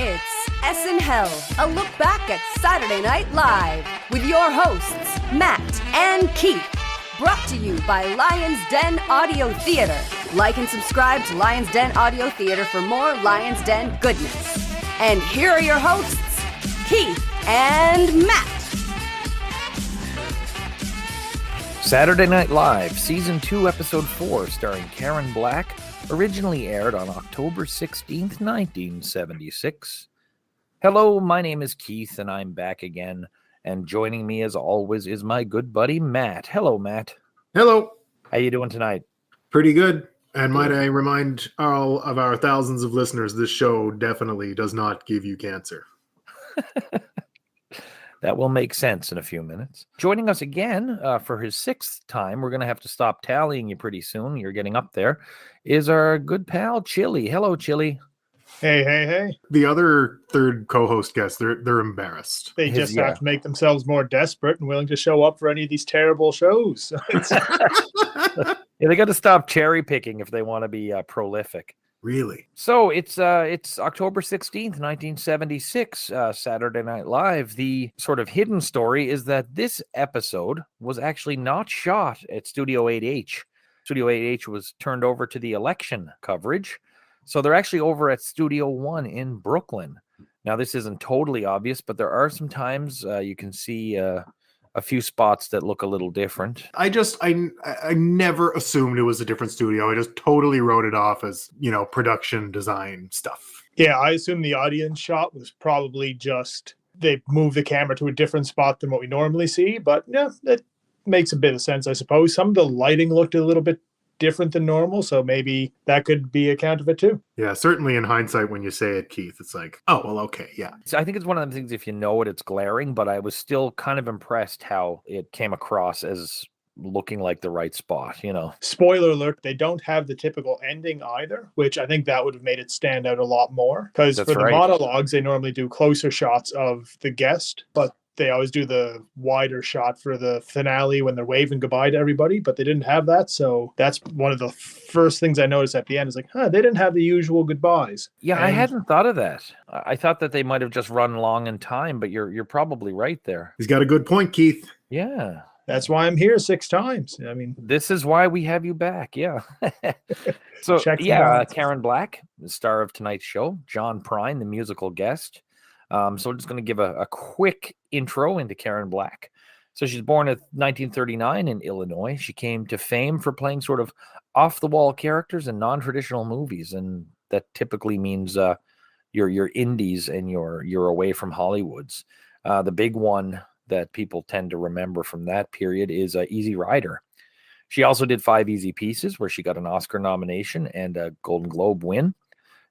It's SNHell, a look back at Saturday Night Live with your hosts, Matt and Keith. Brought to you by Lion's Den Audio Theater. Like and subscribe to Lion's Den Audio Theater for more Lion's Den goodness. And here are your hosts, Keith and Matt. Saturday Night Live, Season 2, Episode 4, starring Karen Black, originally aired on October 16th, 1976. Hello, my name is Keith, and I'm back again. And joining me, as always, is my good buddy, Matt. Hello, Matt. Hello. How you doing tonight? Pretty good. And might I remind all of our thousands of listeners, this show definitely does not give you cancer. That will make sense in a few minutes. Joining us again for his sixth time, we're going to have to stop tallying you pretty soon. You're getting up there, is our good pal, Chili. Hello, Chili. Hey. The other third co-host guests, they're embarrassed. They just have to make themselves more desperate and willing to show up for any of these terrible shows. Yeah, they got to stop cherry picking if they want to be prolific. Really? So it's October 16th, 1976, Saturday Night Live. The sort of hidden story is that this episode was actually not shot at Studio 8H. Studio 8H was turned over to the election coverage. So they're actually over at Studio 1 in Brooklyn. Now, this isn't totally obvious, but there are some times you can see a few spots that look a little different. I never assumed it was a different studio. I just totally wrote it off as, production design stuff. Yeah, I assume the audience shot was probably just they moved the camera to a different spot than what we normally see. But yeah, that makes a bit of sense, I suppose. Some of the lighting looked a little bit different than normal, so maybe that could be account of it too. Yeah, certainly in hindsight, when you say it, Keith, it's like, oh, well, okay, yeah. So I think it's one of them things, if you know it, it's glaring, but I was still kind of impressed how it came across as looking like the right spot, Spoiler alert, they don't have the typical ending either, which I think that would have made it stand out a lot more, because for the monologues, they normally do closer shots of the guest, but they always do the wider shot for the finale when they're waving goodbye to everybody, but they didn't have that. So that's one of the first things I noticed at the end is like, they didn't have the usual goodbyes. Yeah, I hadn't thought of that. I thought that they might have just run long in time, but you're probably right there. He's got a good point, Keith. Yeah. That's why I'm here 6 times. I mean, this is why we have you back. Yeah. So, Karen Black, the star of tonight's show, John Prine, the musical guest. So I'm just going to give a quick intro into Karen Black. So she's born in 1939 in Illinois. She came to fame for playing sort of off-the-wall characters in non-traditional movies, and that typically means you're indies and you're away from Hollywoods. The big one that people tend to remember from that period is Easy Rider. She also did 5 Easy Pieces, where she got an Oscar nomination and a Golden Globe win.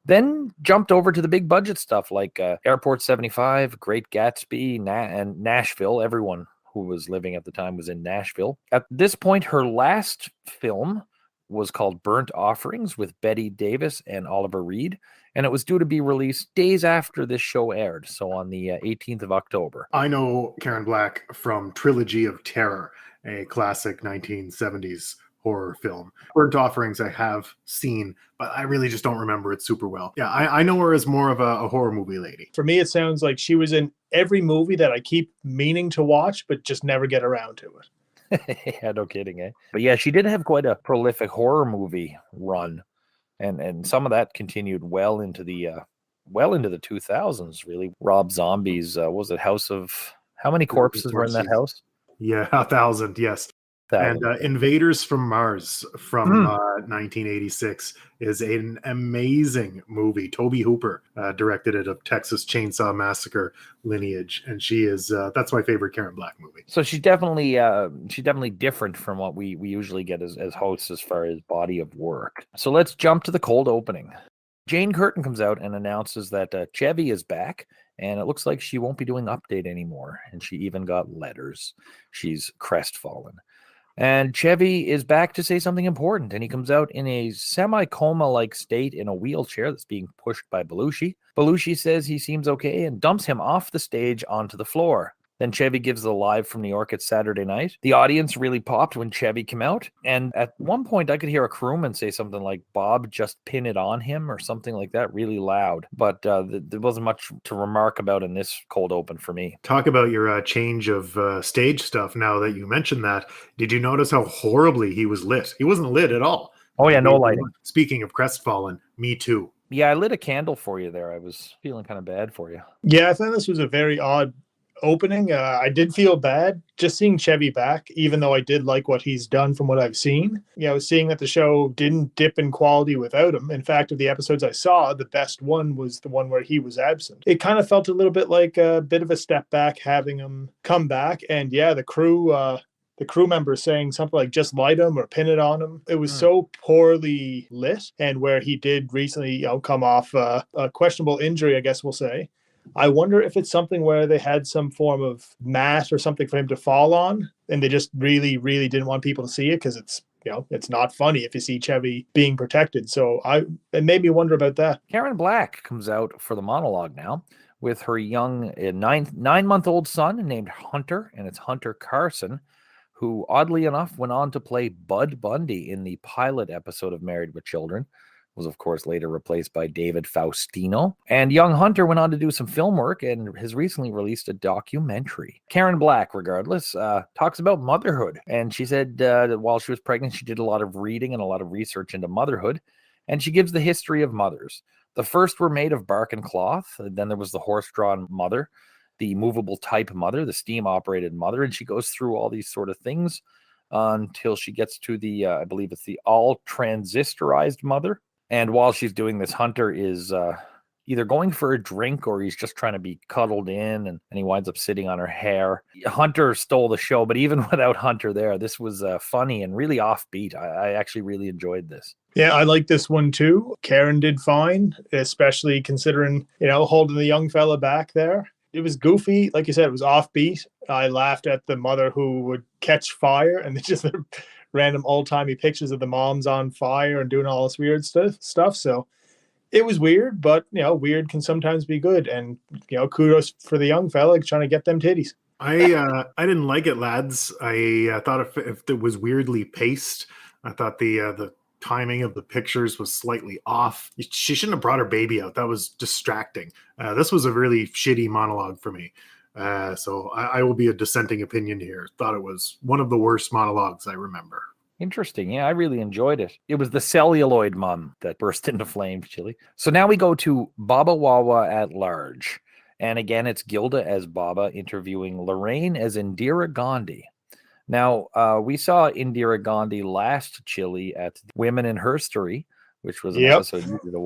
Then jumped over to the big budget stuff like Airport 75, Great Gatsby, and Nashville. Everyone who was living at the time was in Nashville. At this point, her last film was called Burnt Offerings with Bette Davis and Oliver Reed, and it was due to be released days after this show aired, so on the 18th of October. I know Karen Black from Trilogy of Terror, a classic 1970s horror film. Burnt Offerings I have seen, but I really just don't remember it super well. Yeah, I know her as more of a horror movie lady. For me, it sounds like she was in every movie that I keep meaning to watch, but just never get around to it. Yeah, no kidding, eh? But yeah, she did have quite a prolific horror movie run, and some of that continued well into the 2000s, really. Rob Zombie's, was it House of... How many corpses were in that house? Yeah, 1,000, yes. And Invaders from Mars from 1986 is an amazing movie. Tobe Hooper directed it, of Texas Chainsaw Massacre lineage, and she is that's my favorite Karen Black movie. So she's definitely different from what we usually get as hosts as far as body of work. So let's jump to the cold opening. Jane Curtin comes out and announces that Chevy is back, and it looks like she won't be doing Update anymore, and she even got letters. She's crestfallen. And Chevy is back to say something important, and he comes out in a semi-coma-like state in a wheelchair that's being pushed by Belushi. Belushi says he seems okay and dumps him off the stage onto the floor. Then Chevy gives the live from New York at Saturday night. The audience really popped when Chevy came out. And at one point, I could hear a crewman say something like, "Bob, just pin it on him," or something like that, really loud. But there wasn't much to remark about in this cold open for me. Talk about your change of stage stuff now that you mentioned that. Did you notice how horribly he was lit? He wasn't lit at all. Oh, yeah, no lighting. Speaking of crestfallen, me too. Yeah, I lit a candle for you there. I was feeling kind of bad for you. Yeah, I thought this was a very odd opening. I did feel bad just seeing Chevy back, even though I did like what he's done from what I've seen. Seeing that the show didn't dip in quality without him. In fact, of the episodes I saw, the best one was the one where he was absent. It kind of felt a little bit like a bit of a step back having him come back. And yeah, the crew member saying something like "just light him" or "pin it on him." It was so poorly lit. And where he did recently come off a questionable injury, I guess we'll say. I wonder if it's something where they had some form of mat or something for him to fall on, and they just really, really didn't want people to see it because it's not funny if you see Chevy being protected. So it made me wonder about that. Karen Black comes out for the monologue now with her young 9-month-old son named Hunter, and it's Hunter Carson, who oddly enough went on to play Bud Bundy in the pilot episode of Married with Children. Was of course later replaced by David Faustino. And young Hunter went on to do some film work and has recently released a documentary. Karen Black, regardless, talks about motherhood. And she said that while she was pregnant, she did a lot of reading and a lot of research into motherhood. And she gives the history of mothers. The first were made of bark and cloth. Then there was the horse-drawn mother, the movable type mother, the steam-operated mother. And she goes through all these sort of things until she gets to the, I believe it's the all-transistorized mother. And while she's doing this, Hunter is either going for a drink or he's just trying to be cuddled in, and he winds up sitting on her hair. Hunter stole the show, but even without Hunter there, this was funny and really offbeat. I actually really enjoyed this. Yeah, I like this one too. Karen did fine, especially considering, holding the young fella back there. It was goofy. Like you said, it was offbeat. I laughed at the mother who would catch fire and just random old-timey pictures of the moms on fire and doing all this weird stuff. So it was weird, but weird can sometimes be good. And kudos for the young fella trying to get them titties. I didn't like it, lads. I thought if it was weirdly paced, I thought the timing of the pictures was slightly off. She shouldn't have brought her baby out. That was distracting. This was a really shitty monologue for me. So I will be a dissenting opinion here. Thought it was one of the worst monologues I remember. Interesting. Yeah, I really enjoyed it. It was the celluloid mum that burst into flames, Chili. So now we go to Baba Wawa at large. And again, it's Gilda as Baba interviewing Lorraine as Indira Gandhi. Now, we saw Indira Gandhi last, Chili, at Women in Herstory, which was an episode you did a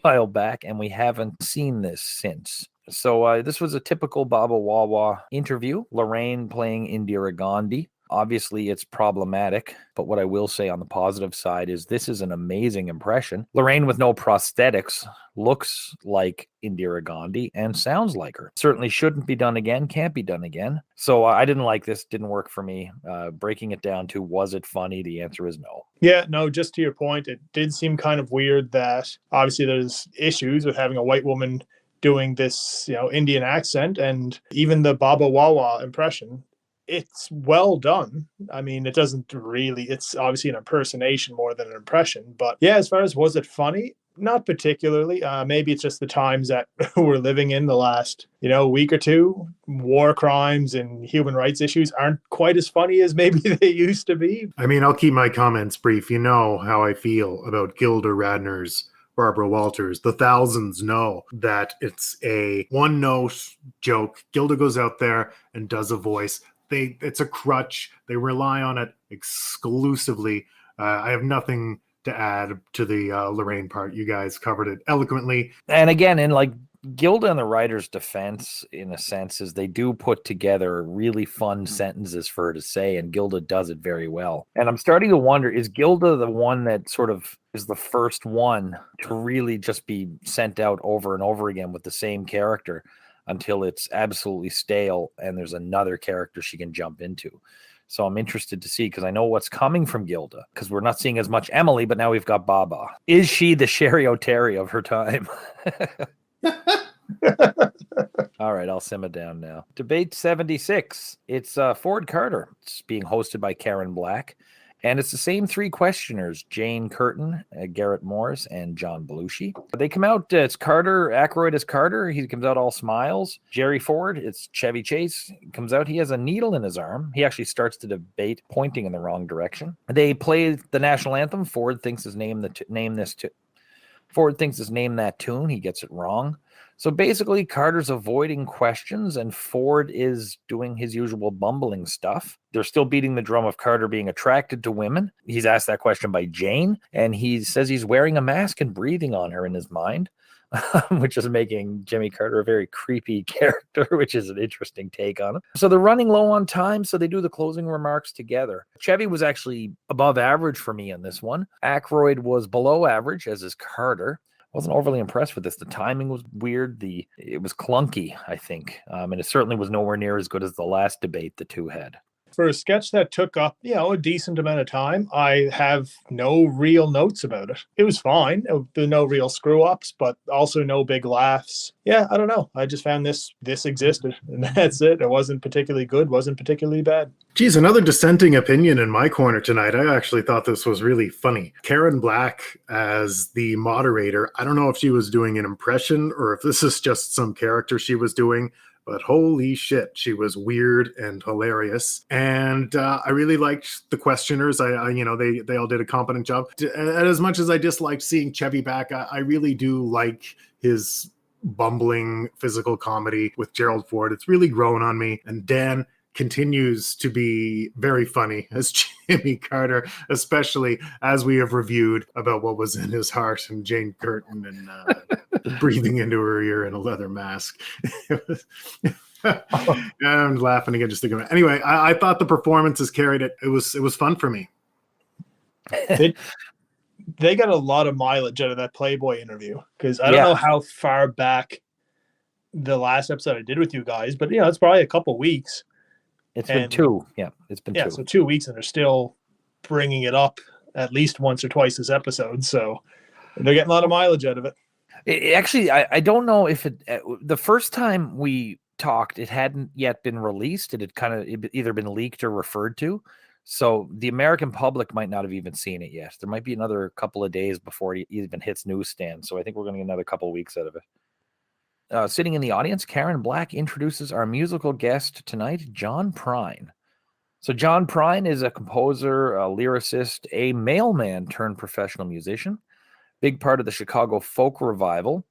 while back, and we haven't seen this since. So this was a typical Baba Wawa interview. Lorraine playing Indira Gandhi. Obviously, it's problematic, but what I will say on the positive side is this is an amazing impression. Lorraine with no prosthetics looks like Indira Gandhi and sounds like her. Certainly shouldn't be done again, can't be done again. So I didn't like this, didn't work for me. Breaking it down to, was it funny? The answer is no. Yeah, no, just to your point, it did seem kind of weird that obviously there's issues with having a white woman doing this, Indian accent, and even the Baba Wawa impression. It's well done. I mean, it's obviously an impersonation more than an impression. But yeah, as far as was it funny? Not particularly. Maybe it's just the times that we're living in the last, week or two. War crimes and human rights issues aren't quite as funny as maybe they used to be. I mean, I'll keep my comments brief. You know how I feel about Gilda Radner's Barbara Walters. The thousands know that it's a one-note joke. Gilda goes out there and does a voice. It's a crutch. They rely on it exclusively. I have nothing to add to the Lorraine part. You guys covered it eloquently. And again, in like Gilda and the writer's defense, in a sense, is they do put together really fun sentences for her to say, and Gilda does it very well. And I'm starting to wonder, is Gilda the one that sort of is the first one to really just be sent out over and over again with the same character until it's absolutely stale and there's another character she can jump into? So I'm interested to see, because I know what's coming from Gilda, because we're not seeing as much Emily, but now we've got Baba. Is she the Sherry O'Terry of her time? All right, I'll simmer down now. Debate 76. It's Ford Carter. It's being hosted by Karen Black. And it's the same three questioners, Jane Curtin, Garrett Morris, and John Belushi. They come out, it's Carter, Aykroyd is Carter. He comes out all smiles. Jerry Ford, it's Chevy Chase. He comes out, he has a needle in his arm. He actually starts the debate pointing in the wrong direction. They play the national anthem. Ford thinks his name that tune. He gets it wrong. So basically, Carter's avoiding questions and Ford is doing his usual bumbling stuff. They're still beating the drum of Carter being attracted to women. He's asked that question by Jane, and he says he's wearing a mask and breathing on her in his mind, which is making Jimmy Carter a very creepy character, which is an interesting take on him. So they're running low on time, so they do the closing remarks together. Chevy was actually above average for me on this one. Aykroyd was below average, as is Carter. Wasn't overly impressed with this. The timing was weird. It was clunky, I think. And it certainly was nowhere near as good as the last debate the two had. For a sketch that took up, a decent amount of time, I have no real notes about it. It was fine. There were no real screw-ups, but also no big laughs. Yeah, I don't know. I just found this existed, and that's it. It wasn't particularly good, wasn't particularly bad. Geez, another dissenting opinion in my corner tonight. I actually thought this was really funny. Karen Black as the moderator. I don't know if she was doing an impression or if this is just some character she was doing, but holy shit, she was weird and hilarious. And I really liked the questioners. They all did a competent job. And as much as I disliked seeing Chevy back, I really do like his bumbling physical comedy with Gerald Ford. It's really grown on me. And Dan continues to be very funny as Jimmy Carter, especially as we have reviewed about what was in his heart and Jane Curtin and breathing into her ear in a leather mask. I'm laughing again just thinking about it. Anyway, I thought the performances carried it. It was fun for me. They got a lot of mileage out of that Playboy interview because I don't know how far back the last episode I did with you guys, but it's probably a couple weeks. It's been 2. Yeah, it's been 2. So 2 weeks, and they're still bringing it up at least once or twice this episode. So they're getting a lot of mileage out of it. Actually, I don't know if the first time we talked, it hadn't yet been released. It had either been leaked or referred to. So the American public might not have even seen it yet. There might be another couple of days before it even hits newsstands. So I think we're going to get another couple of weeks out of it. Sitting in the audience, Karen Black introduces our musical guest tonight, John Prine. So John Prine is a composer, a lyricist, a mailman turned professional musician, big part of the Chicago folk revival.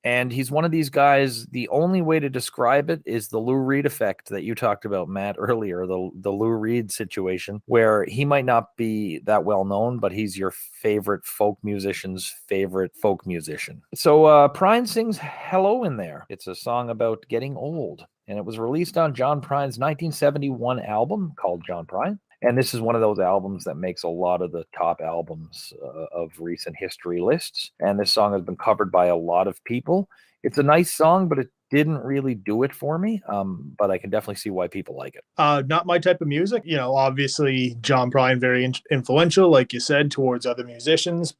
And he's one of these guys, the only way to describe it is the Lou Reed effect that you talked about, Matt, earlier, the Lou Reed situation, where he might not be that well known, but he's your favorite folk musician's favorite folk musician. So Prine sings Hello in there. It's a song about getting old. And it was released on John Prine's 1971 album called John Prine. And this is one of those albums that makes a lot of the top albums of recent history lists. And this song has been covered by a lot of people. It's a nice song, but it didn't really do it for me. But I can definitely see why people like it. Not my type of music. Obviously John Prine, very influential, like you said, towards other musicians.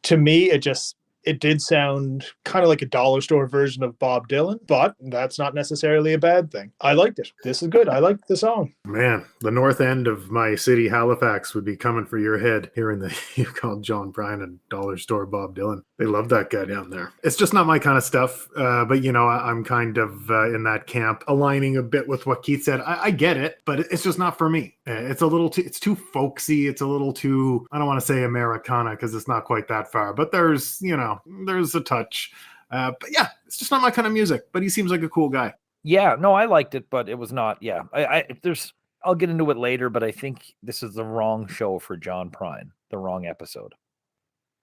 To me, it did sound kind of like a dollar store version of Bob Dylan, but that's not necessarily a bad thing. I liked it. This is good. I liked the song. Man, the north end of my city, Halifax, would be coming for your head hearing that you called John Prine a dollar store Bob Dylan. They love that guy down there. It's just not my kind of stuff, but I'm kind of in that camp, aligning a bit with what Keith said. I get it, but it's just not for me. It's too folksy. It's a little too, I don't want to say Americana because it's not quite that far, but there's a touch. But yeah, it's just not my kind of music, but he seems like a cool guy. Yeah, no, I liked it, but it was not. Yeah, I'll get into it later, but I think this is the wrong show for John Prine, the wrong episode.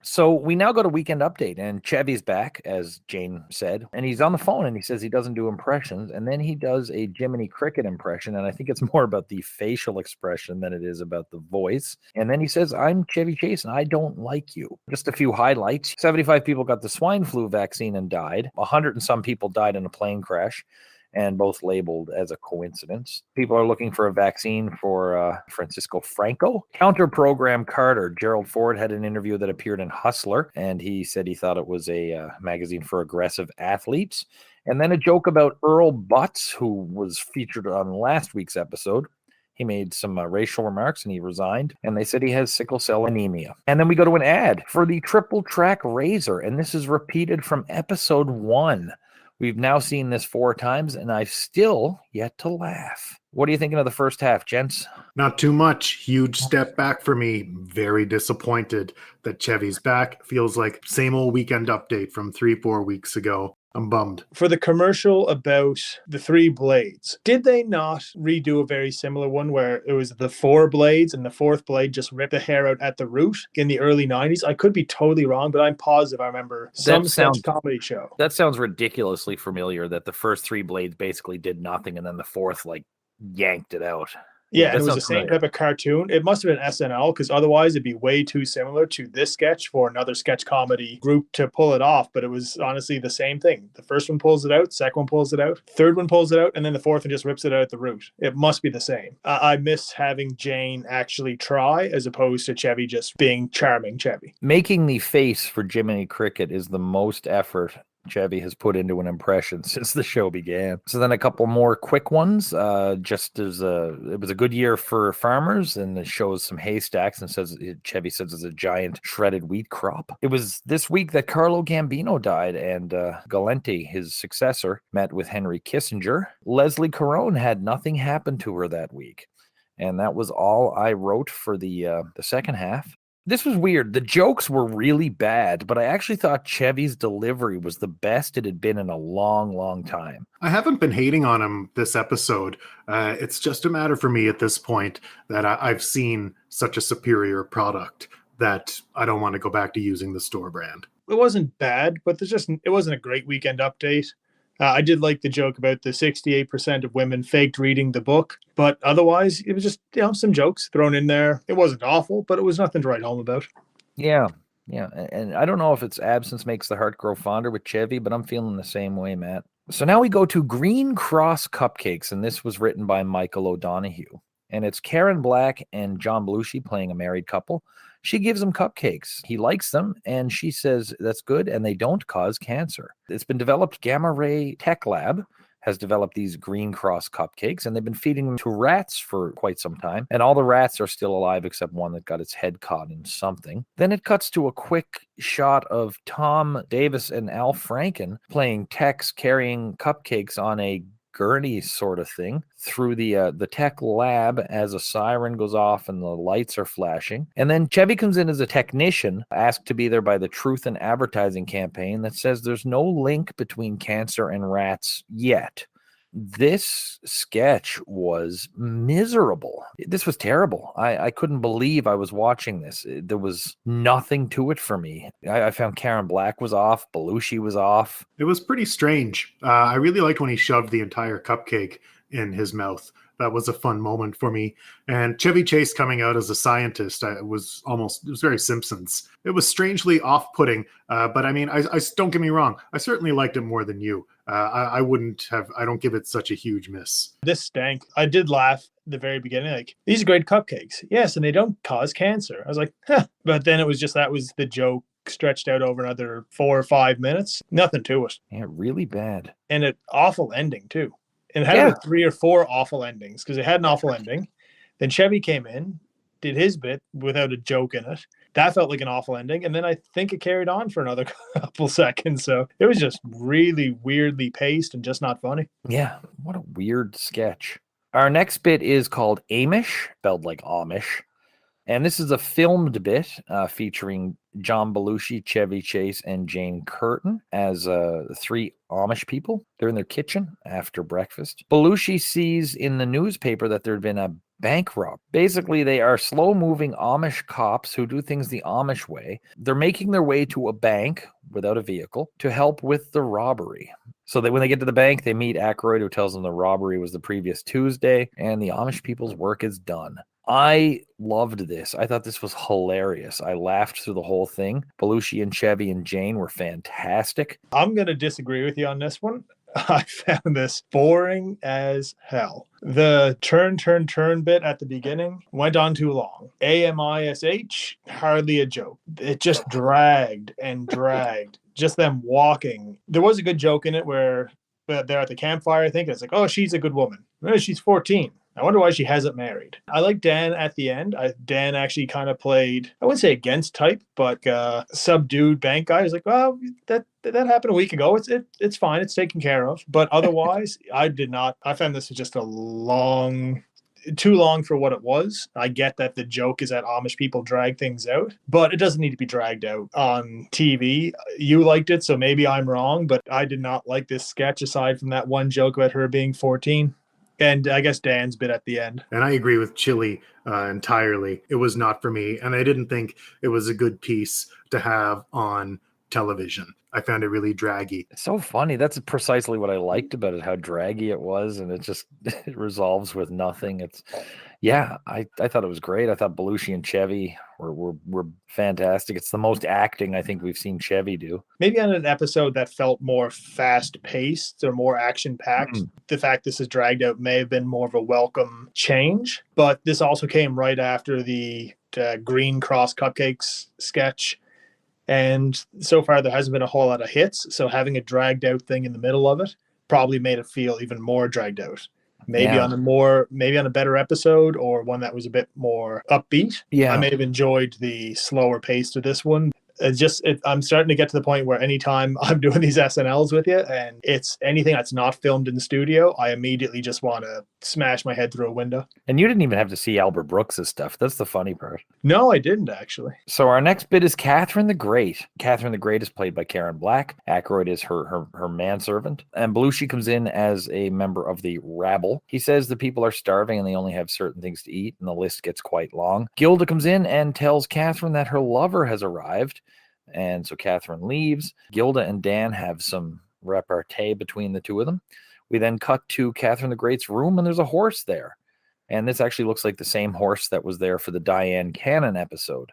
So we now go to Weekend Update, and Chevy's back, as Jane said, and he's on the phone, and he says he doesn't do impressions, and then he does a Jiminy Cricket impression, and I think it's more about the facial expression than it is about the voice. And then he says, I'm Chevy Chase, and I don't like you. Just a few highlights. 75 people got the swine flu vaccine and died. 100 and some people died in a plane crash. and both labeled as a coincidence. People are looking for a vaccine for Francisco Franco. Counter-program Carter. Gerald Ford had an interview that appeared in Hustler, and he said he thought it was a magazine for aggressive athletes. And then a joke about Earl Butts, who was featured on last week's episode. He made some racial remarks and he resigned. And they said he has sickle cell anemia. And then we go to an ad for the triple track razor. And this is repeated from episode 1. We've now seen this 4 times and I've still yet to laugh. What are you thinking of the first half, gents? Not too much. Huge step back for me. Very disappointed that Chevy's back. Feels like same old Weekend Update from 3-4 weeks ago. I'm bummed. For the commercial about the 3 blades, did they not redo a very similar one where it was the 4 blades and the 4th blade just ripped the hair out at the root in the early 90s? I could be totally wrong, but I'm positive I remember some sketch comedy show. That sounds ridiculously familiar, that the first 3 blades basically did nothing and then the 4th yanked it out. Yeah, and it was the same type of cartoon. It must have been SNL, because otherwise it'd be way too similar to this sketch for another sketch comedy group to pull it off. But it was honestly the same thing. The first one pulls it out, second one pulls it out, third one pulls it out, and then the fourth one just rips it out at the root. It must be the same. I miss having Jane actually try as opposed to Chevy just being charming Chevy. Making the face for Jiminy Cricket is the most effort Chevy has put into an impression since the show began. So then a couple more quick ones. Just as it was a good year for farmers, and it shows some haystacks and says Chevy says it's a giant shredded wheat crop. It was this week that Carlo Gambino died, and Galenti, his successor, met with Henry Kissinger. Leslie Caron had nothing happen to her that week, and that was all I wrote for the second half. This was weird. The jokes were really bad, but I actually thought Chevy's delivery was the best it had been in a long, long time. I haven't been hating on him this episode. It's just a matter for me at this point that I've seen such a superior product that I don't want to go back to using the store brand. It wasn't bad, but it wasn't a great Weekend Update. I did like the joke about the 68% of women faked reading the book, but otherwise it was just, some jokes thrown in there. It wasn't awful, but it was nothing to write home about. Yeah. And I don't know if it's absence makes the heart grow fonder with Chevy, but I'm feeling the same way, Matt. So now we go to Green Cross Cupcakes, and this was written by Michael O'Donoghue. And it's Karen Black and John Belushi playing a married couple. She gives him cupcakes. He likes them, and she says that's good, and they don't cause cancer. It's been developed. Gamma Ray Tech Lab has developed these Green Cross cupcakes, and they've been feeding them to rats for quite some time. And all the rats are still alive except one that got its head caught in something. Then it cuts to a quick shot of Tom Davis and Al Franken playing Tex carrying cupcakes on a gurney sort of thing through the tech lab as a siren goes off and the lights are flashing. And then Chevy comes in as a technician, asked to be there by the Truth in Advertising campaign that says there's no link between cancer and rats yet. This sketch was miserable. This was terrible. I couldn't believe I was watching this. There was nothing to it for me. I found Karen Black was off. Belushi was off. It was pretty strange. I really liked when he shoved the entire cupcake in his mouth. That was a fun moment for me. And Chevy Chase coming out as a scientist, it was very Simpsons. It was strangely off-putting, but I mean, I don't get me wrong. I certainly liked it more than you. I don't give it such a huge miss. This stank. I did laugh at the very beginning, these are great cupcakes. Yes, and they don't cause cancer. I was like, huh. But then it was just, that was the joke stretched out over another 4 or 5 minutes. Nothing to it. Yeah, really bad. And an awful ending, too. And it had 3 or 4 awful endings, because it had an awful ending. Then Chevy came in, did his bit without a joke in it. That felt like an awful ending. And then I think it carried on for another couple seconds. So it was just really weirdly paced and just not funny. Yeah, what a weird sketch. Our next bit is called Amish, spelled like Amish. And this is a filmed bit featuring John Belushi, Chevy Chase, and Jane Curtin as 3 Amish people. They're in their kitchen after breakfast. Belushi sees in the newspaper that there had been a bank rob. Basically, they are slow-moving Amish cops who do things the Amish way. They're making their way to a bank without a vehicle to help with the robbery. So that when they get to the bank, they meet Aykroyd, who tells them the robbery was the previous Tuesday, and the Amish people's work is done. I loved this. I thought this was hilarious. I laughed through the whole thing. Belushi and Chevy and Jane were fantastic. I'm going to disagree with you on this one. I found this boring as hell. The turn bit at the beginning went on too long. AMISH, hardly a joke. It just dragged and dragged. Just them walking. There was a good joke in it where they're at the campfire, I think. It's like, oh, she's a good woman. No, she's 14. I wonder why she hasn't married. I like Dan at the end. Dan actually kind of played, I wouldn't say against type, but subdued bank guy. He's like, well, that happened a week ago. It's fine. It's taken care of. But otherwise, I found this was just too long for what it was. I get that the joke is that Amish people drag things out, but it doesn't need to be dragged out on TV. You liked it, so maybe I'm wrong, but I did not like this sketch aside from that one joke about her being 14. And I guess Dan's bit at the end. And I agree with Chili entirely. It was not for me. And I didn't think it was a good piece to have on television. I found it really draggy. It's so funny. That's precisely what I liked about it, how draggy it was. And it resolves with nothing. I thought it was great. I thought Belushi and Chevy were fantastic. It's the most acting I think we've seen Chevy do. Maybe on an episode that felt more fast-paced or more action-packed, the fact this is dragged out may have been more of a welcome change. But this also came right after the Green Cross Cupcakes sketch. And so far, there hasn't been a whole lot of hits. So having a dragged out thing in the middle of it probably made it feel even more dragged out. Maybe on a better episode or one that was a bit more upbeat. Yeah, I may have enjoyed the slower pace to this one. I'm starting to get to the point where anytime I'm doing these SNLs with you and it's anything that's not filmed in the studio, I immediately just want to smash my head through a window. And you didn't even have to see Albert Brooks' stuff. That's the funny part. No, I didn't actually. So our next bit is Catherine the Great. Catherine the Great is played by Karen Black. Aykroyd is her manservant. And Belushi comes in as a member of the rabble. He says the people are starving and they only have certain things to eat, and the list gets quite long. Gilda comes in and tells Catherine that her lover has arrived. And so Catherine leaves. Gilda and Dan have some repartee between the two of them. We then cut to Catherine the Great's room, and there's a horse there. And this actually looks like the same horse that was there for the Diane Cannon episode.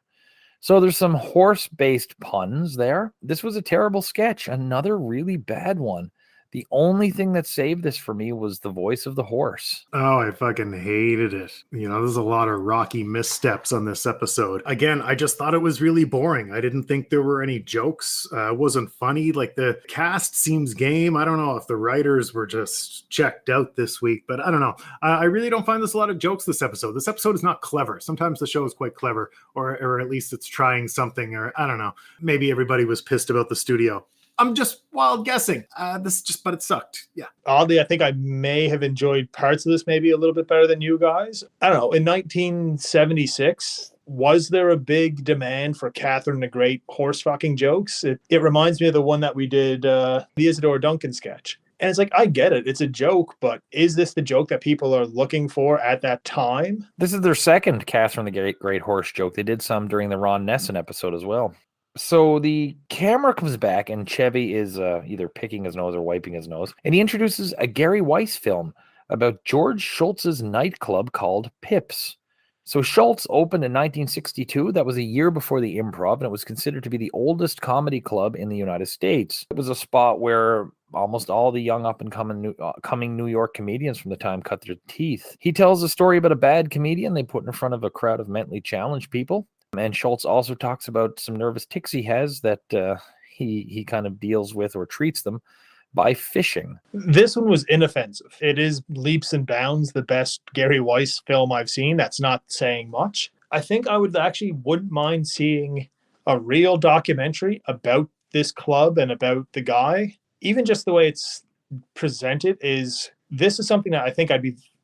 So there's some horse-based puns there. This was a terrible sketch, another really bad one. The only thing that saved this for me was the voice of the horse. Oh, I fucking hated it. There's a lot of rocky missteps on this episode. Again, I just thought it was really boring. I didn't think there were any jokes. It wasn't funny. Like, the cast seems game. I don't know if the writers were just checked out this week, but I don't know. I really don't find there's a lot of jokes this episode. This episode is not clever. Sometimes the show is quite clever, or at least it's trying something, or I don't know. Maybe everybody was pissed about the studio. I'm just wild guessing. But it sucked. Yeah. Oddly, I think I may have enjoyed parts of this maybe a little bit better than you guys. I don't know. In 1976, was there a big demand for Catherine the Great horse fucking jokes? It reminds me of the one that we did, the Isadora Duncan sketch. And it's like, I get it. It's a joke, but is this the joke that people are looking for at that time? This is their second Catherine the Great horse joke. They did some during the Ron Nessen episode as well. So the camera comes back and Chevy is either picking his nose or wiping his nose. And he introduces a Gary Weiss film about George Schultz's nightclub called Pips. So Schultz opened in 1962. That was a year before the Improv, and it was considered to be the oldest comedy club in the United States. It was a spot where almost all the young up-and-coming New York comedians from the time cut their teeth. He tells a story about a bad comedian they put in front of a crowd of mentally challenged people. And Schultz also talks about some nervous tics he has that he kind of deals with or treats them by fishing. This one was inoffensive. It is leaps and bounds the best Gary Weiss film I've seen. That's not saying much. I think I wouldn't mind seeing a real documentary about this club and about the guy. Even just the way it's presented this is something that I think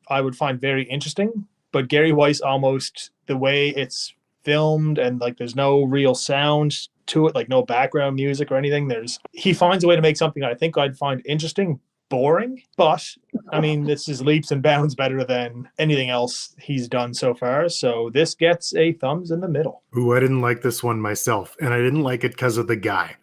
I would find very interesting. But Gary Weiss, almost the way it's filmed and like there's no real sound to it, like no background music or anything. He finds a way to make something I think I'd find interesting boring, but I mean, this is leaps and bounds better than anything else he's done so far. So this gets a thumbs in the middle. Ooh, I didn't like this one myself, and I didn't like it because of the guy.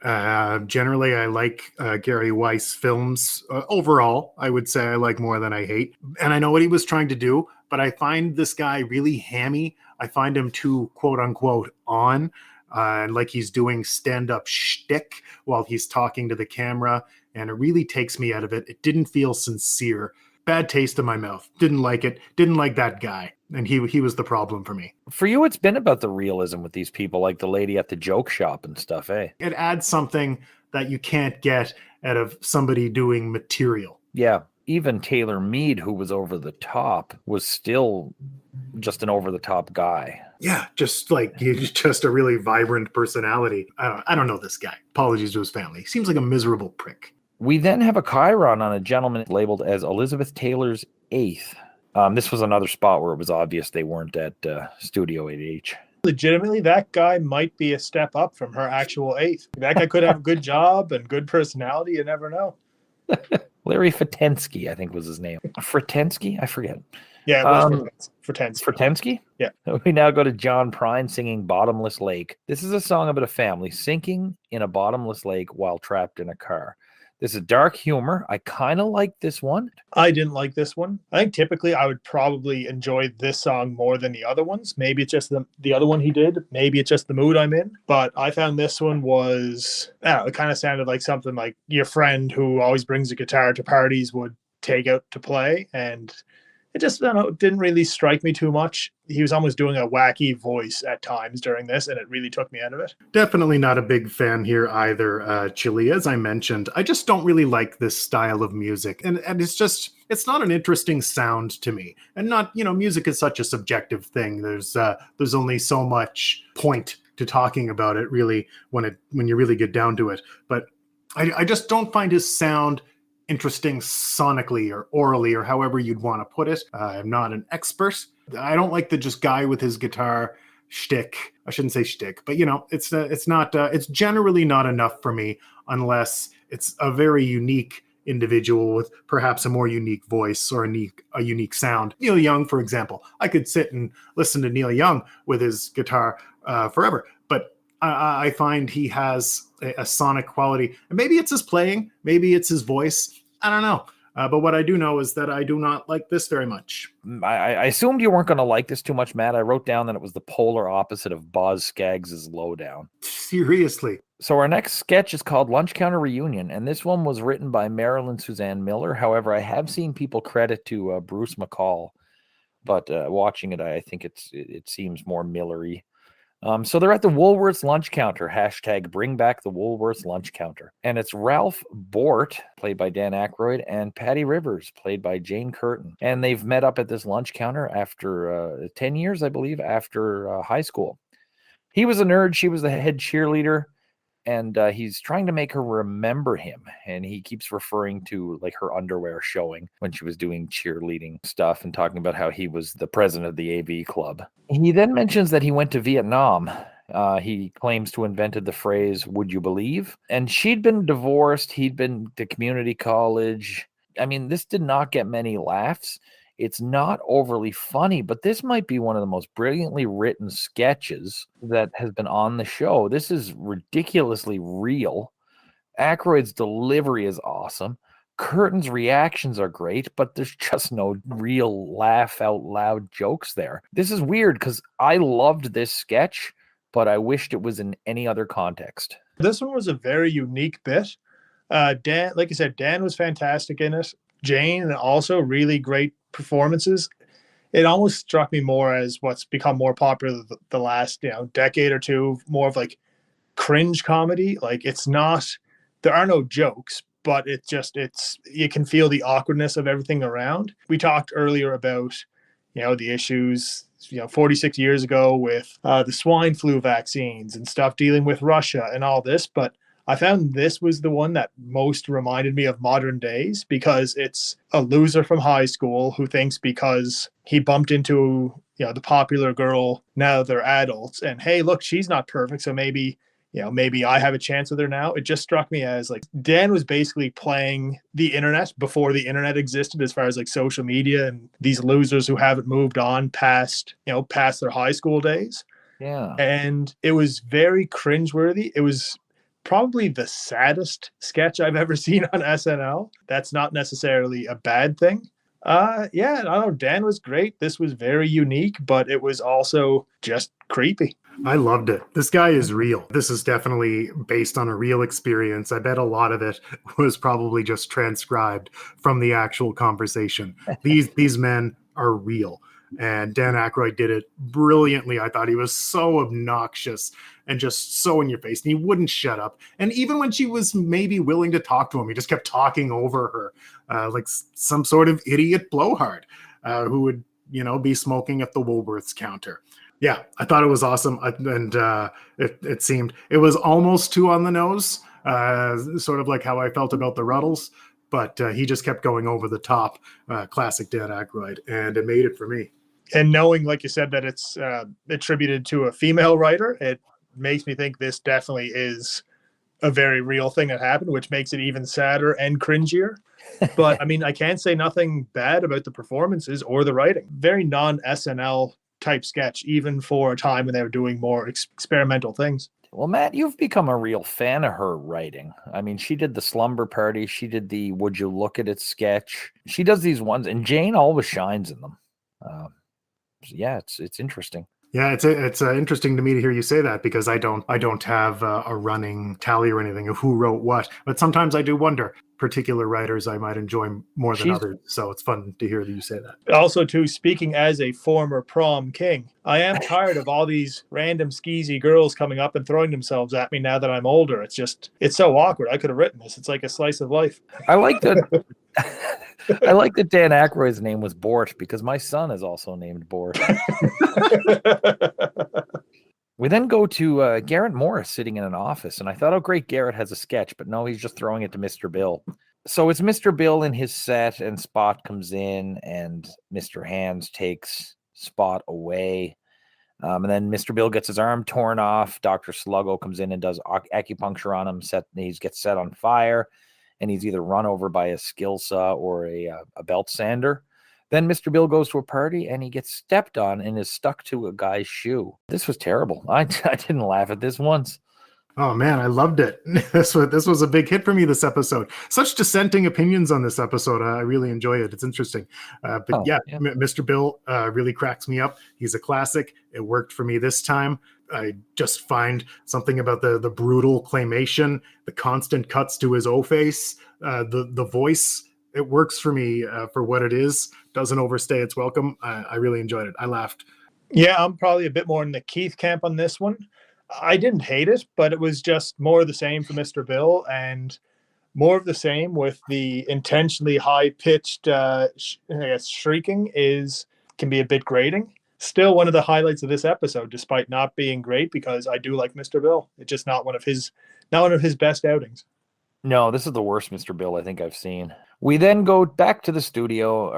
Generally, I like Gary Weiss films. Overall, I would say I like more than I hate. And I know what he was trying to do, but I find this guy really hammy. I find him too, quote unquote, on. like he's doing stand-up shtick while he's talking to the camera, and it really takes me out of it. It didn't feel sincere. Bad taste in my mouth. Didn't like it. Didn't like that guy. And he was the problem for me. For you, it's been about the realism with these people, like the lady at the joke shop and stuff, eh? It adds something that you can't get out of somebody doing material. Yeah. Even Taylor Mead, who was over the top, was still just an over-the-top guy. Yeah, just like he's just a really vibrant personality. I don't know this guy. Apologies to his family. He seems like a miserable prick. We then have a chyron on a gentleman labeled as Elizabeth Taylor's 8th. This was another spot where it was obvious they weren't at Studio 8H. Legitimately, that guy might be a step up from her actual 8th. That guy could have a good job and good personality. You never know. Larry Fratensky, I think was his name. Fratensky? I forget. Yeah, it was Fratensky. Fratensky? Yeah. We now go to John Prine singing Bottomless Lake. This is a song about a family sinking in a bottomless lake while trapped in a car. This is dark humor. I kind of like this one. I didn't like this one. I think typically I would probably enjoy this song more than the other ones. Maybe it's just the other one he did. Maybe it's just the mood I'm in. But I found this one was, it kind of sounded like something like your friend who always brings a guitar to parties would take out to play. And it just, didn't really strike me too much. He was almost doing a wacky voice at times during this, and it really took me out of it. Definitely not a big fan here either, Chili. As I mentioned, I just don't really like this style of music. And it's not an interesting sound to me. And not, music is such a subjective thing. There's only so much point to talking about it, really, when you really get down to it. But I just don't find his sound interesting sonically or orally or however you'd want to put it. I'm not an expert. I don't like the just guy with his guitar shtick. I shouldn't say shtick, but it's generally not enough for me unless it's a very unique individual with perhaps a more unique voice or a unique sound. Neil Young, for example. I could sit and listen to Neil Young with his guitar forever, but I find he has a sonic quality. And maybe it's his playing, maybe it's his voice. I don't know. But what I do know is that I do not like this very much. I assumed you weren't going to like this too much, Matt. I wrote down that it was the polar opposite of Boz Scaggs' Lowdown. Seriously. So our next sketch is called Lunch Counter Reunion, and this one was written by Marilyn Suzanne Miller. However, I have seen people credit to Bruce McCall, but watching it, I think it seems more Millery. So they're at the Woolworths lunch counter, hashtag bring back the Woolworths lunch counter. And it's Ralph Bort, played by Dan Aykroyd, and Patty Rivers, played by Jane Curtin. And they've met up at this lunch counter after 10 years, I believe, after high school. He was a nerd. She was the head cheerleader. And he's trying to make her remember him. And he keeps referring to like her underwear showing when she was doing cheerleading stuff and talking about how he was the president of the AV club. He then mentions that he went to Vietnam. He claims to have invented the phrase, "Would you believe?" And she'd been divorced. He'd been to community college. I mean, this did not get many laughs. It's not overly funny, but this might be one of the most brilliantly written sketches that has been on the show. This is ridiculously real. Aykroyd's delivery is awesome. Curtin's reactions are great, but there's just no real laugh out loud jokes there. This is weird because I loved this sketch, but I wished it was in any other context. This one was a very unique bit. Dan, like I said, Dan was fantastic in it. Jane also really great performances. It almost struck me more as what's become more popular the last decade or two, more of like cringe comedy. Like there are no jokes, but you can feel the awkwardness of everything around. We talked earlier about the issues 46 years ago with the swine flu vaccines and stuff, dealing with Russia and all this, but I found this was the one that most reminded me of modern days because it's a loser from high school who thinks because he bumped into, the popular girl, now they're adults and, hey, look, she's not perfect. So maybe I have a chance with her now. It just struck me as like Dan was basically playing the internet before the internet existed as far as like social media and these losers who haven't moved on past their high school days. Yeah. And it was very cringeworthy. It was probably the saddest sketch I've ever seen on SNL. That's not necessarily a bad thing. I don't know. Dan was great. This was very unique, but it was also just creepy. I loved it. This guy is real. This is definitely based on a real experience. I bet a lot of it was probably just transcribed from the actual conversation. These men are real. And Dan Aykroyd did it brilliantly. I thought he was so obnoxious and just so in your face. And he wouldn't shut up. And even when she was maybe willing to talk to him, he just kept talking over her like some sort of idiot blowhard who would, be smoking at the Woolworths counter. Yeah, I thought it was awesome. And it seemed it was almost too on the nose, sort of like how I felt about the Ruddles. But he just kept going over the top, classic Dan Aykroyd, and it made it for me. And knowing, like you said, that it's attributed to a female writer, it makes me think this definitely is a very real thing that happened, which makes it even sadder and cringier. But I mean, I can't say nothing bad about the performances or the writing. Very non-SNL type sketch, even for a time when they were doing more experimental things. Well, Matt, you've become a real fan of her writing. I mean, she did the Slumber Party. She did the Would You Look at It sketch. She does these ones, and Jane always shines in them. Yeah, it's interesting. Yeah, it's interesting to me to hear you say that, because I don't have a running tally or anything of who wrote what. But sometimes I do wonder. Particular writers I might enjoy more than others. So it's fun to hear you say that. Also, too, speaking as a former prom king, I am tired of all these random skeezy girls coming up and throwing themselves at me now that I'm older. It's so awkward. I could have written this. It's like a slice of life. I like that. I like that Dan Aykroyd's name was Bort, because my son is also named Bort. We then go to Garrett Morris sitting in an office, and I thought, oh, great, Garrett has a sketch, but no, he's just throwing it to Mr. Bill. So it's Mr. Bill in his set, and Spot comes in, and Mr. Hands takes Spot away. And then Mr. Bill gets his arm torn off. Dr. Sluggo comes in and does acupuncture on him. He gets set on fire, and he's either run over by a skill saw or a belt sander. Then Mr. Bill goes to a party and he gets stepped on and is stuck to a guy's shoe. This was terrible. I didn't laugh at this once. Oh man, I loved it. This was a big hit for me this episode. Such dissenting opinions on this episode. I really enjoy it. It's interesting. Mr. Bill really cracks me up. He's a classic. It worked for me this time. I just find something about the brutal claymation, the constant cuts to his O-face, the voice. It works for me for what it is. Doesn't overstay its welcome. I really enjoyed it. I laughed. Yeah, I'm probably a bit more in the Keith camp on this one. I didn't hate it, but it was just more of the same for Mr. Bill, and more of the same with the intentionally high-pitched shrieking can be a bit grating. Still one of the highlights of this episode, despite not being great, because I do like Mr. Bill. It's just not one of his best outings. No, this is the worst Mr. Bill I think I've seen. We then go back to the studio,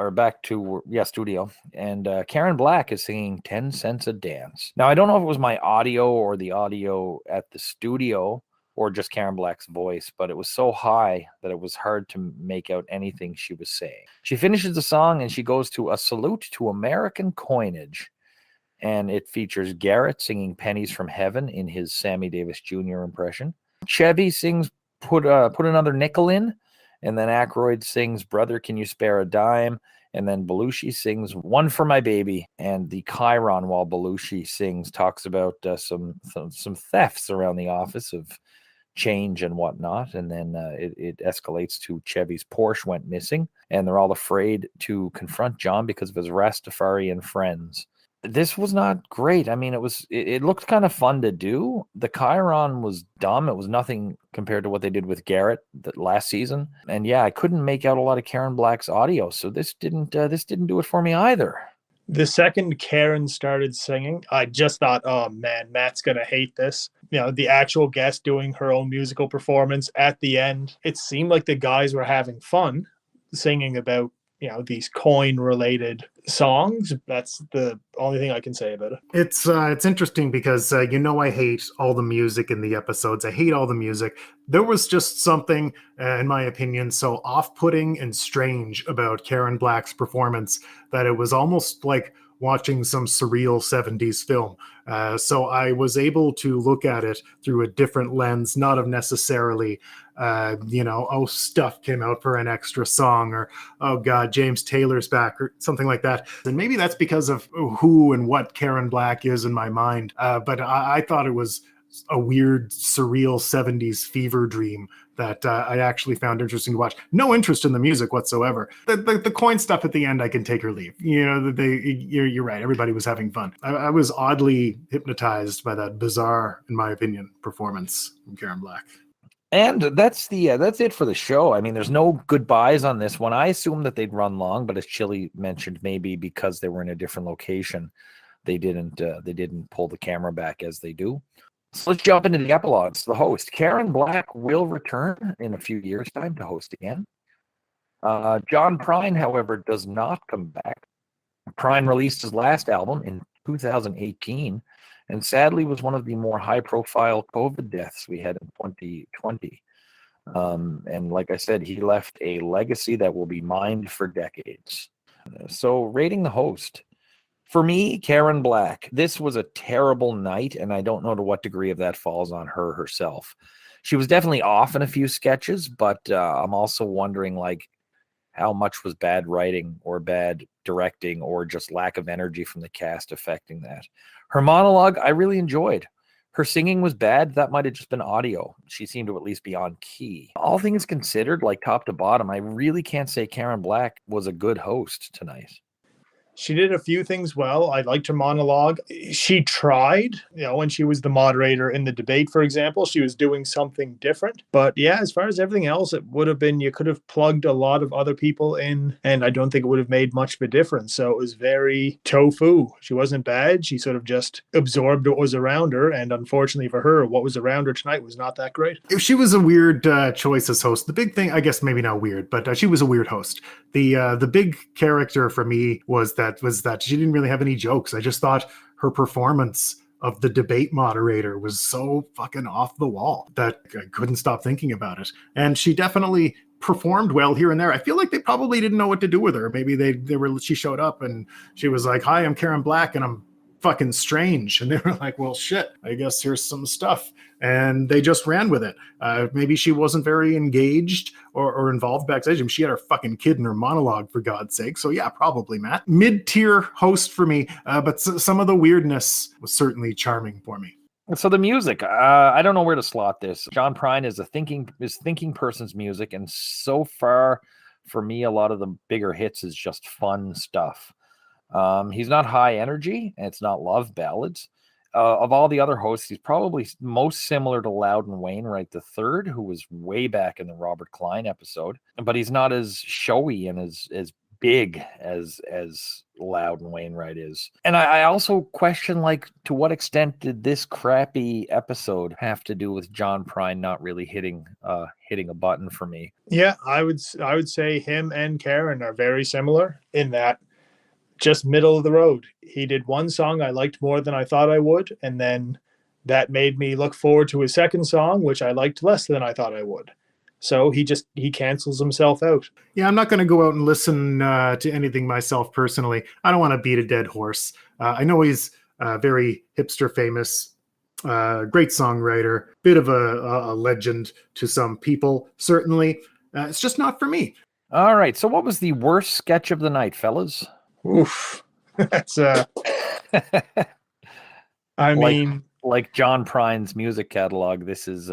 and Karen Black is singing 10 Cents a Dance. Now, I don't know if it was my audio or the audio at the studio or just Karen Black's voice, but it was so high that it was hard to make out anything she was saying. She finishes the song and she goes to a salute to American coinage, and it features Garrett singing Pennies from Heaven in his Sammy Davis Jr. impression. Chevy sings Put Another Nickel In, and then Aykroyd sings Brother, Can You Spare a Dime? And then Belushi sings One for My Baby. And the Chiron, while Belushi sings, talks about some thefts around the office of change and whatnot. And then it escalates to Chevy's Porsche went missing, and they're all afraid to confront John because of his Rastafarian friends. This was not great. I mean, it looked kind of fun to do. The Chiron was dumb. It was nothing compared to what they did with Garrett last season. And yeah, I couldn't make out a lot of Karen Black's audio, so this didn't do it for me either. The second Karen started singing, I just thought, oh man, Matt's gonna hate this. The actual guest doing her own musical performance at the end. It seemed like the guys were having fun singing about these coin-related songs. That's the only thing I can say about it. It's interesting because I hate all the music in the episodes. I hate all the music. There was just something, in my opinion, so off-putting and strange about Karen Black's performance that it was almost like watching some surreal 70s film. So I was able to look at it through a different lens, not of necessarily, stuff came out for an extra song, or, oh God, James Taylor's back, or something like that. And maybe that's because of who and what Karen Black is in my mind. But I thought it was a weird, surreal 70s fever dream that I actually found interesting to watch. No interest in the music whatsoever. The coin stuff at the end, I can take or leave. You're right. Everybody was having fun. I was oddly hypnotized by that bizarre, in my opinion, performance from Karen Black. And that's it for the show. I mean, there's no goodbyes on this one. I assumed that they'd run long, but as Chili mentioned, maybe because they were in a different location, they didn't pull the camera back as they do. So let's jump into the epilogues. The host, Karen Black, will return in a few years' time to host again. John Prine, however, does not come back. Prine released his last album in 2018, and sadly was one of the more high-profile COVID deaths we had in 2020. And like I said, he left a legacy that will be mined for decades. So rating the host. For me, Karen Black, this was a terrible night, and I don't know to what degree of that falls on her herself. She was definitely off in a few sketches, but I'm also wondering, how much was bad writing or bad directing or just lack of energy from the cast affecting that. Her monologue, I really enjoyed. Her singing was bad. That might have just been audio. She seemed to at least be on key. All things considered, top to bottom, I really can't say Karen Black was a good host tonight. She did a few things well. I liked her monologue. She tried, when she was the moderator in the debate, for example, she was doing something different. But yeah, as far as everything else, it would have been, you could have plugged a lot of other people in, and I don't think it would have made much of a difference. So it was very tofu. She wasn't bad. She sort of just absorbed what was around her. And unfortunately for her, what was around her tonight was not that great. She was a weird choice as host. The big thing, I guess maybe not weird, but she was a weird host. The big character for me was that she didn't really have any jokes. I just thought her performance of the debate moderator was so fucking off the wall that I couldn't stop thinking about it. And she definitely performed well here and there. I feel like they probably didn't know what to do with her. Maybe she showed up and she was like, "Hi, I'm Karen Black and I'm fucking strange." And they were like, "Well, shit, I guess here's some stuff." And they just ran with it. Maybe she wasn't very engaged or involved backstage. I mean, she had her fucking kid in her monologue, for God's sake. So yeah, probably, Matt. Mid-tier host for me, but some of the weirdness was certainly charming for me. So the music, I don't know where to slot this. John Prine is thinking person's music, and so far, for me, a lot of the bigger hits is just fun stuff. He's not high energy, and it's not love ballads. Of all the other hosts, he's probably most similar to Loudon Wainwright III, who was way back in the Robert Klein episode, but he's not as showy and as big as Loudon Wainwright is. And I also question, to what extent did this crappy episode have to do with John Prine not really hitting a button for me? Yeah, I would say him and Karen are very similar in that. Just middle of the road. He did one song I liked more than I thought I would, and then that made me look forward to his second song, which I liked less than I thought I would. So he cancels himself out. Yeah, I'm not going to go out and listen to anything myself personally. I don't want to beat a dead horse. I know he's very hipster famous, great songwriter, bit of a legend to some people, certainly. It's just not for me. All right, so what was the worst sketch of the night, fellas? Oof, that's I mean, like John Prine's music catalog, this is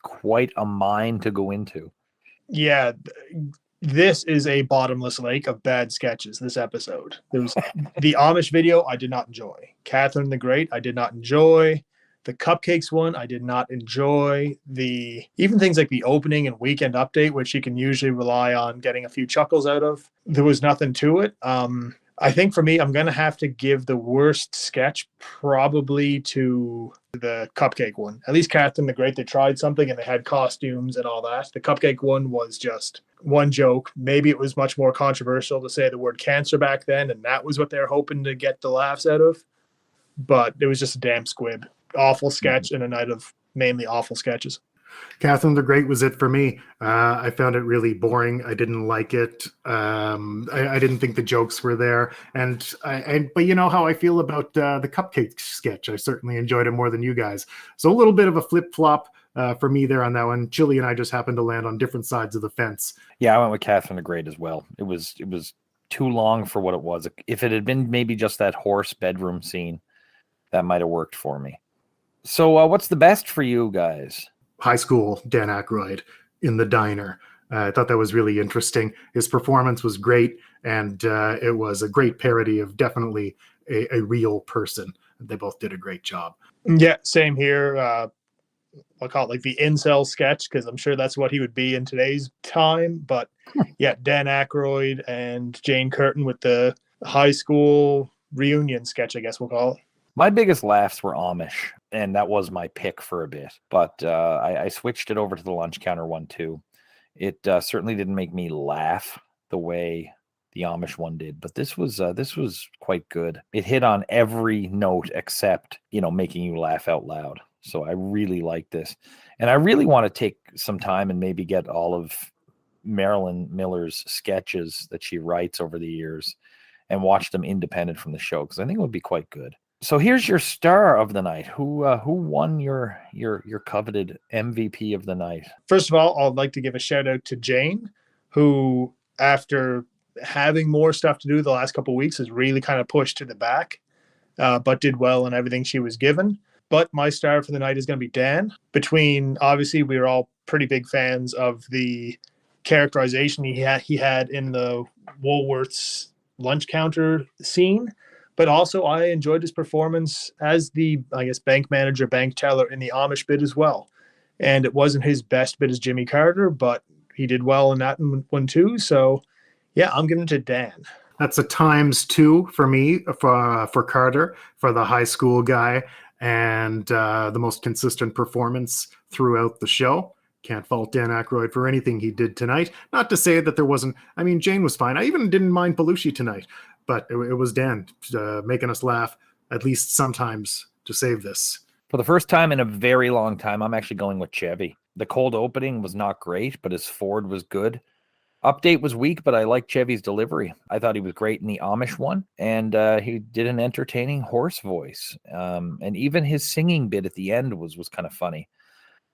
quite a mine to go into. Yeah, this is a bottomless lake of bad sketches. This episode, there was the Amish video I did not enjoy. Catherine the Great I did not enjoy. The cupcakes one I did not enjoy. Even things like the opening and weekend update, which you can usually rely on getting a few chuckles out of, there was nothing to it. I think for me, I'm going to have to give the worst sketch probably to the cupcake one. At least Catherine the Great, they tried something and they had costumes and all that. The cupcake one was just one joke. Maybe it was much more controversial to say the word cancer back then, and that was what they're hoping to get the laughs out of. But it was just a damn squib. Awful sketch and a night of mainly awful sketches. Catherine the Great was it for me. I found it really boring. I didn't like it. I didn't think the jokes were there. But you know how I feel about the cupcake sketch. I certainly enjoyed it more than you guys. So a little bit of a flip-flop for me there on that one. Chili and I just happened to land on different sides of the fence. Yeah, I went with Catherine the Great as well. It was too long for what it was. If it had been maybe just that horse bedroom scene, that might have worked for me. So what's the best for you guys? High school Dan Aykroyd in the diner. I thought that was really interesting. His performance was great, and it was a great parody of definitely a real person. They both did a great job. Yeah, same here. I'll call it like the incel sketch, because I'm sure that's what he would be in today's time. But yeah, Dan Aykroyd and Jane Curtin with the high school reunion sketch, I guess we'll call it. My biggest laughs were Amish, and that was my pick for a bit. But I switched it over to the lunch counter one too. It certainly didn't make me laugh the way the Amish one did, but this was quite good. It hit on every note except, making you laugh out loud. So I really like this, and I really want to take some time and maybe get all of Marilyn Miller's sketches that she writes over the years and watch them independent from the show, because I think it would be quite good. So here's your star of the night. Who won your coveted MVP of the night? First of all, I'd like to give a shout out to Jane, who, after having more stuff to do the last couple of weeks, has really kind of pushed to the back, but did well in everything she was given. But my star for the night is going to be Dan. Obviously, we were all pretty big fans of the characterization he had in the Woolworths lunch counter scene. But also, I enjoyed his performance as the, bank manager, bank teller in the Amish bit as well. And it wasn't his best bit as Jimmy Carter, but he did well in that one too. So, yeah, I'm giving it to Dan. That's a ×2 for me, for Carter, for the high school guy, and the most consistent performance throughout the show. Can't fault Dan Aykroyd for anything he did tonight. Not to say that there wasn't, Jane was fine. I even didn't mind Belushi tonight. But it was Dan making us laugh at least sometimes to save this. For the first time in a very long time, I'm actually going with Chevy. The cold opening was not great, but his Ford was good. Update was weak, but I liked Chevy's delivery. I thought he was great in the Amish one, and he did an entertaining horse voice. And even his singing bit at the end was kind of funny.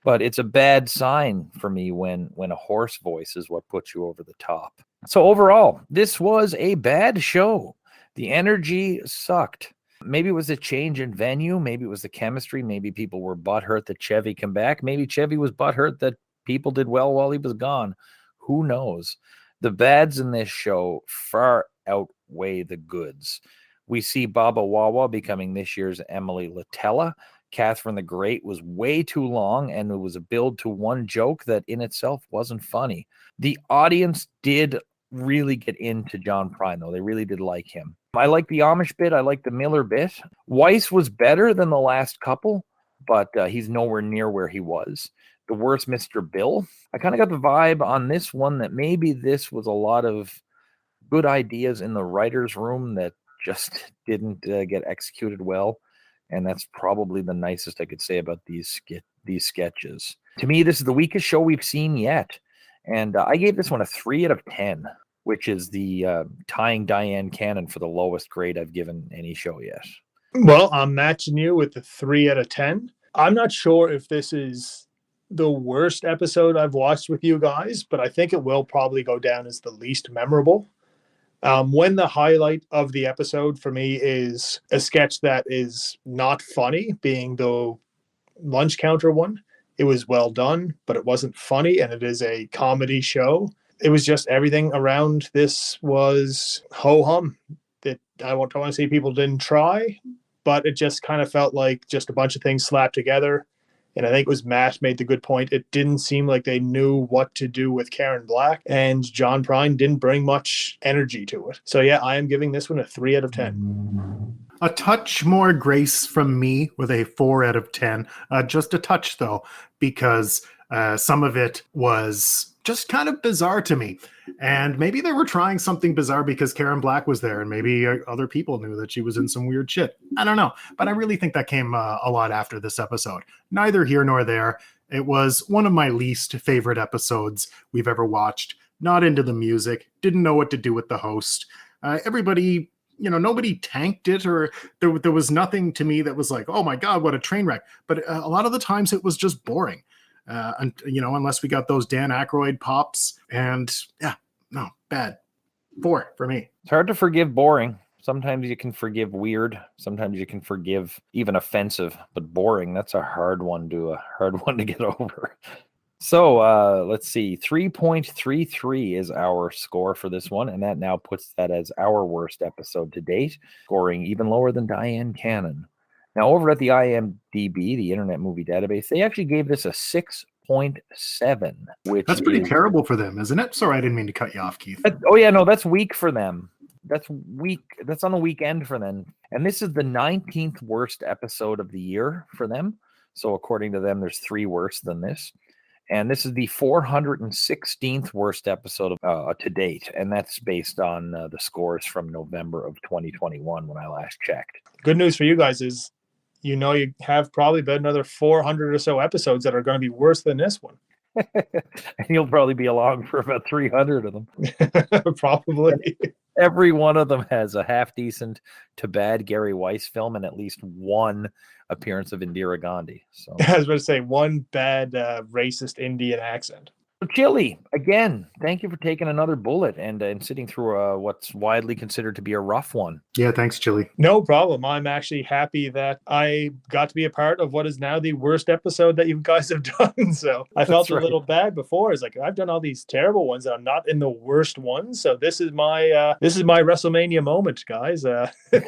But it's a bad sign for me when a horse voice is what puts you over the top. So overall, this was a bad show. The energy sucked. Maybe it was a change in venue. Maybe it was the chemistry. Maybe people were butthurt that Chevy came back. Maybe Chevy was butthurt that people did well while he was gone. Who knows? The bads in this show far outweigh the goods. We see Baba Wawa becoming this year's Emily Latella. Catherine the Great was way too long, and it was a build to one joke that in itself wasn't funny. The audience did really get into John Prine, though. They really did like him. I like the Amish bit. I like the Miller bit. Weiss was better than the last couple, but he's nowhere near where he was. The worst Mr. Bill. I kind of got the vibe on this one that maybe this was a lot of good ideas in the writer's room that just didn't get executed well. And that's probably the nicest I could say about these sketches. To me, this is the weakest show we've seen yet. And I gave this one a 3 out of 10, which is the tying Diane Cannon for the lowest grade I've given any show yet. Well, I'm matching you with the 3 out of 10. I'm not sure if this is the worst episode I've watched with you guys, but I think it will probably go down as the least memorable. When the highlight of the episode for me is a sketch that is not funny, being the lunch counter one. It was well done, but it wasn't funny, and it is a comedy show. It was just everything around this was ho-hum. I don't want to say people didn't try, but it just kind of felt like just a bunch of things slapped together. And I think it was Matt made the good point. It didn't seem like they knew what to do with Karen Black, and John Prine didn't bring much energy to it. So yeah, I am giving this one a 3 out of 10. A touch more grace from me with a 4 out of 10. Just a touch though, because some of it was just kind of bizarre to me. And maybe they were trying something bizarre because Karen Black was there, and maybe other people knew that she was in some weird shit. I don't know. But I really think that came a lot after this episode. Neither here nor there. It was one of my least favorite episodes we've ever watched. Not into the music, didn't know what to do with the host. Everybody, nobody tanked it, or there was nothing to me that was like, oh my God, what a train wreck. But a lot of the times it was just boring. Unless we got those Dan Aykroyd pops. And yeah, no, bad. 4 for me. It's hard to forgive boring. Sometimes you can forgive weird. Sometimes you can forgive even offensive, but boring, that's a hard one to get over. So let's see. 3.33 is our score for this one, and that now puts that as our worst episode to date, scoring even lower than Diane Cannon. Now, over at the IMDb, the Internet Movie Database, they actually gave this a 6.7, which that's pretty terrible for them, isn't it? Sorry, I didn't mean to cut you off, Keith. That's weak for them. That's weak. That's on the weekend for them. And this is the 19th worst episode of the year for them. So according to them, there's 3 worse than this. And this is the 416th worst episode to date. And that's based on the scores from November of 2021 when I last checked. Good news for you guys is, you have probably about another 400 or so episodes that are going to be worse than this one. And you'll probably be along for about 300 of them. Probably. Every one of them has a half-decent to bad Gary Weiss film and at least one appearance of Indira Gandhi. So I was about to say one bad racist Indian accent. So Chili, again, thank you for taking another bullet and sitting through what's widely considered to be a rough one. Yeah, thanks, Chili. No problem. I'm actually happy that I got to be a part of what is now the worst episode that you guys have done. So I felt a little bad before. It's like, I've done all these terrible ones and I'm not in the worst ones. So this is my WrestleMania moment, guys.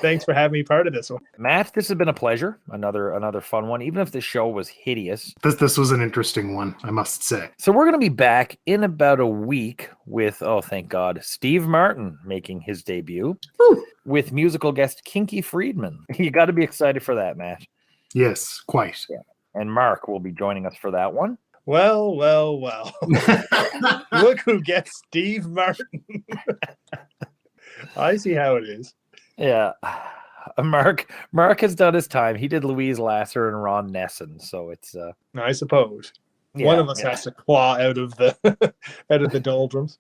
Thanks for having me part of this one. Matt, this has been a pleasure. Another fun one, even if the show was hideous. This was an interesting one, I must say. So we're going to be back in about a week with, oh, thank God, Steve Martin making his debut. Woo. With musical guest Kinky Friedman. You got to be excited for that, Matt. Yes, quite. Yeah. And Mark will be joining us for that one. Well. Look who gets Steve Martin. I see how it is. Yeah. Mark has done his time. He did Louise Lasser and Ron Nessen, so it's I suppose. Yeah, one of us has to claw out of the doldrums.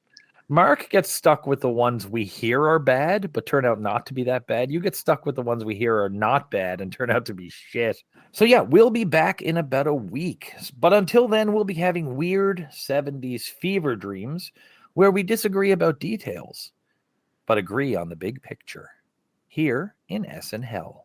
Mark gets stuck with the ones we hear are bad, but turn out not to be that bad. You get stuck with the ones we hear are not bad and turn out to be shit. So yeah, we'll be back in about a week. But until then, we'll be having weird 70s fever dreams where we disagree about details, but agree on the big picture here in SNHell.